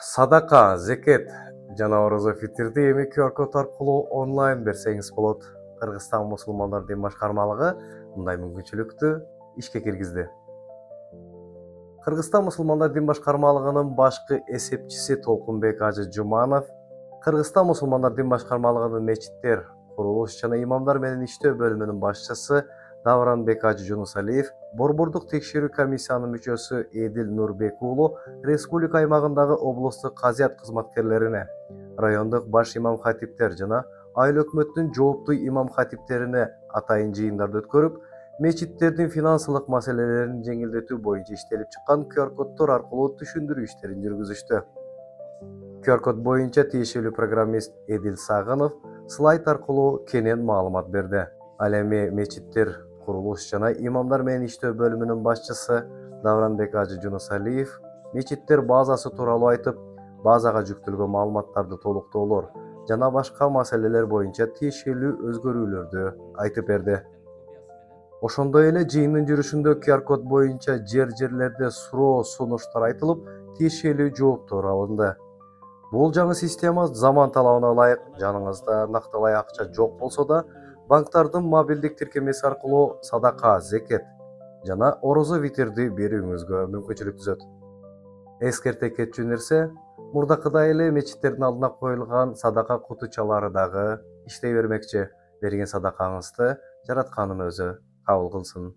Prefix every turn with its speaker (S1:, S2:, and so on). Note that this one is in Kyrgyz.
S1: Садака, зекет жана орозо фитрди эми QR код аркылуу онлайн берсеңиз болот. Кыргызстан мусулмандар дин башкармалыгы мындай мүмкүнчүлүктү ишке киргизди. Кыргызстан мусулмандар дин башкармалыгынын башкы эсепчиси Толкунбек Ажы Жуманов Кыргызстан мусулмандар дин башкармалыгынын мечиттер, курулуш жана имамдар менен иштөө бөлүмүнүн башчысы Давранбек Ажы Жунусалиев, Борбордук текшерүү комиссиянын мүчөсү Эдил Нурбек уулу республика аймагындагы облустук казият кызматкерлерине, райондук баш имам хатиптер жана айыл өкмөттүн жооптуу имам хатиптерине атайын жыйындарды өткөрүп, мечиттердин финансылык маселелерин жеңилдетүү боюнча иштелип чыккан QR коддор аркылуу түшүндүрүү иштерин жүргүзүштү. QR код боюнча тиешелүү программист Эдил Сагынов слайд аркылуу кенен маалымат берди. Ал эми мечиттер, курулуш жана имамдар менен иштөө бөлүмүнүн башчысы Давранбек Ажы Жунусалиев мечиттер базасы тууралуу айтып, базага жүктөлгөн маалыматтарды толуктоолор жана башка маселелер боюнча тиешелүү өзгөрүүлөрдү айтып берди. Ошондой эле жыйындын жүрүшүндө QR код боюнча жерлерде суроо сунуштар айтылып, тиешелүү жооптор алынды. Бул жаңы система заман талабына ылайык, жаныңызда накталай акча жок болсо да, банктардын мобилдик тиркемеси аркылуу садака, зекет жана орозо витрди берүүңүзгө мүмкүнчүлүк түзөт. Эскерте кетчү нерсе, мурдакыдай эле мечиттердин алдына коюлган садака кутучалары дагы иштей бермекчи. Берген садакаңызды жаратканын өзү кабыл кылсын.